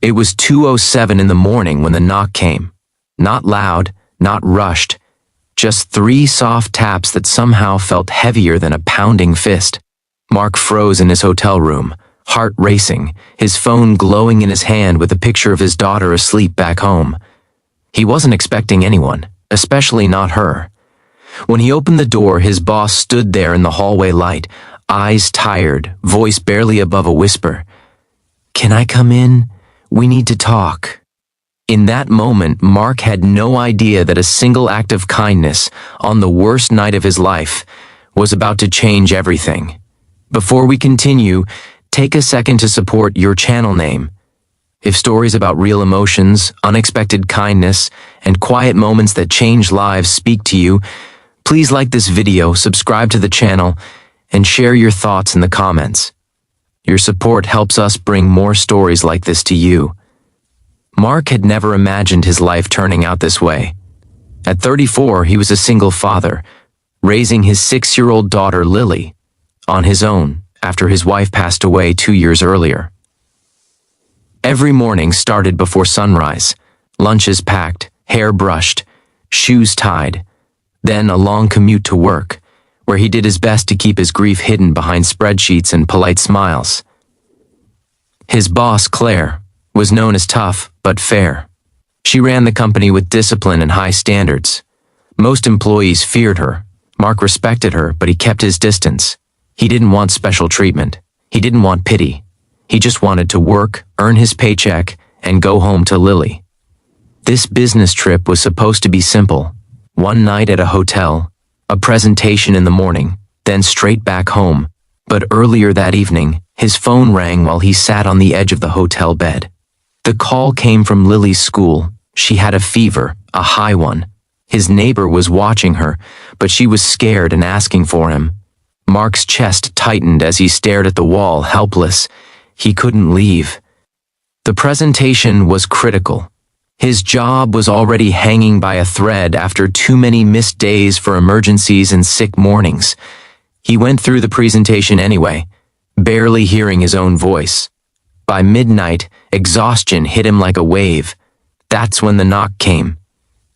It was 2:07 in the morning when the knock came. Not loud, not rushed, just 3 soft taps that somehow felt heavier than a pounding fist. Mark froze in his hotel room, heart racing, his phone glowing in his hand with a picture of his daughter asleep back home. He wasn't expecting anyone, especially not her. When he opened the door, his boss stood there in the hallway light, eyes tired, voice barely above a whisper. "Can I come in? We need to talk." In that moment, Mark had no idea that a single act of kindness, on the worst night of his life, was about to change everything. Before we continue, take a second to support your channel name. If stories about real emotions, unexpected kindness, and quiet moments that change lives speak to you, please like this video, subscribe to the channel, and share your thoughts in the comments. Your support helps us bring more stories like this to you. Mark had never imagined his life turning out this way. At 34, he was a single father, raising his 6-year-old daughter Lily, on his own after his wife passed away 2 years earlier. Every morning started before sunrise, lunches packed, hair brushed, shoes tied, then a long commute to work, where he did his best to keep his grief hidden behind spreadsheets and polite smiles. His boss, Claire, was known as tough but fair. She ran the company with discipline and high standards. Most employees feared her. Mark respected her, but he kept his distance. He didn't want special treatment. He didn't want pity. He just wanted to work, earn his paycheck, and go home to Lily. This business trip was supposed to be simple. One night at a hotel, a presentation in the morning, then straight back home. But earlier that evening, his phone rang while he sat on the edge of the hotel bed. The call came from Lily's school. She had a fever, a high one. His neighbor was watching her, but she was scared and asking for him. Mark's chest tightened as he stared at the wall, helpless. He couldn't leave. The presentation was critical. His job was already hanging by a thread after too many missed days for emergencies and sick mornings. He went through the presentation anyway, barely hearing his own voice. By midnight, exhaustion hit him like a wave. That's when the knock came.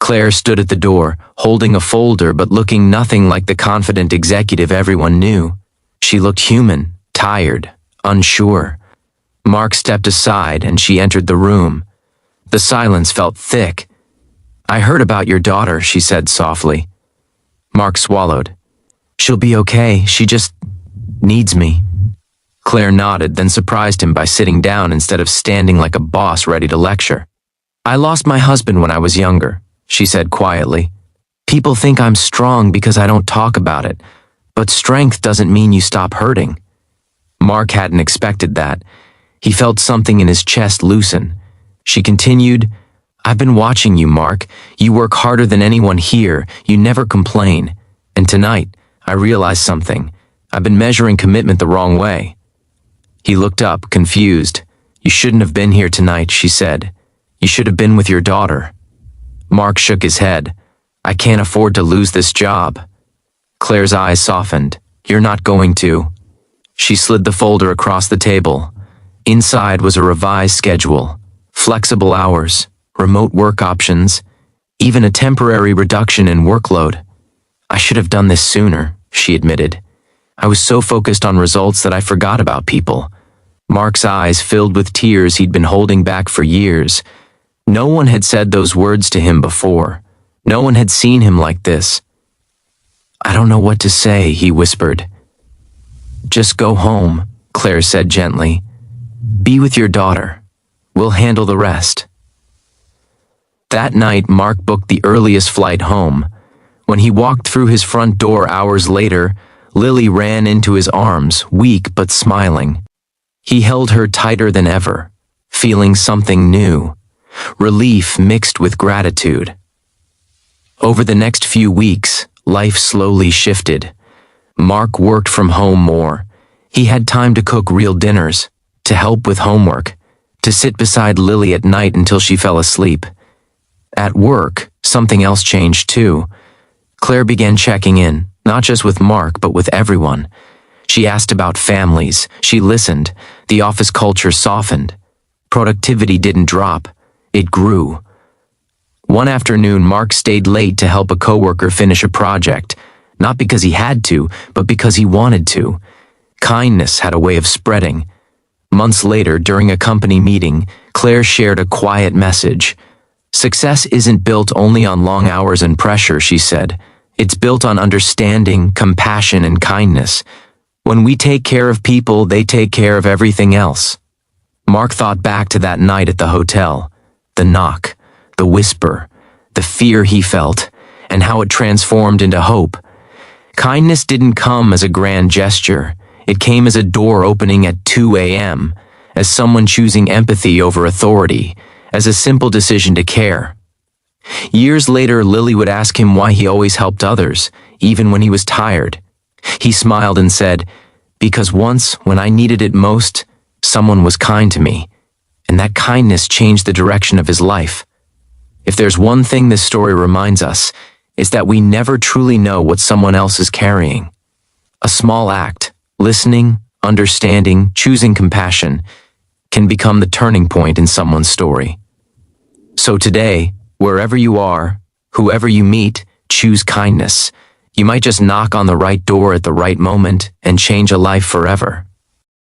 Claire stood at the door, holding a folder but looking nothing like the confident executive everyone knew. She looked human, tired, unsure. Mark stepped aside and she entered the room. The silence felt thick. "I heard about your daughter," she said softly. Mark swallowed. "She'll be okay, she just needs me." Claire nodded, then surprised him by sitting down instead of standing like a boss ready to lecture. "I lost my husband when I was younger," she said quietly. "People think I'm strong because I don't talk about it, but strength doesn't mean you stop hurting." Mark hadn't expected that. He felt something in his chest loosen. She continued, "I've been watching you, Mark. You work harder than anyone here. You never complain. And tonight, I realized something. I've been measuring commitment the wrong way." He looked up, confused. "You shouldn't have been here tonight," she said. "You should have been with your daughter." Mark shook his head. "I can't afford to lose this job." Claire's eyes softened. "You're not going to." She slid the folder across the table. Inside was a revised schedule, flexible hours, remote work options, even a temporary reduction in workload. "I should have done this sooner," she admitted. "I was so focused on results that I forgot about people." Mark's eyes filled with tears he'd been holding back for years. No one had said those words to him before. No one had seen him like this. "I don't know what to say," he whispered. "Just go home," Claire said gently. "Be with your daughter. We'll handle the rest." That night, Mark booked the earliest flight home. When he walked through his front door hours later, Lily ran into his arms, weak but smiling. He held her tighter than ever, feeling something new, relief mixed with gratitude. Over the next few weeks, life slowly shifted. Mark worked from home more. He had time to cook real dinners, to help with homework, to sit beside Lily at night until she fell asleep. At work, something else changed too. Claire began checking in, not just with Mark, but with everyone. She asked about families, she listened, the office culture softened. productivity didn't drop, it grew. One afternoon, Mark stayed late to help a coworker finish a project, not because he had to, but because he wanted to. Kindness had a way of spreading. Months later, during a company meeting, Claire shared a quiet message. "Success isn't built only on long hours and pressure," she said. "It's built on understanding, compassion, and kindness. When we take care of people, they take care of everything else." Mark thought back to that night at the hotel. The knock, the whisper, the fear he felt, and how it transformed into hope. Kindness didn't come as a grand gesture. It came as a door opening at 2 a.m., as someone choosing empathy over authority, as a simple decision to care. Years later, Lily would ask him why he always helped others, even when he was tired. He smiled and said, "Because once, when I needed it most, someone was kind to me, and that kindness changed the direction of his life." If there's one thing this story reminds us, it's that we never truly know what someone else is carrying. A small act, listening, understanding, choosing compassion, can become the turning point in someone's story. So today, wherever you are, whoever you meet, choose kindness. You might just knock on the right door at the right moment and change a life forever.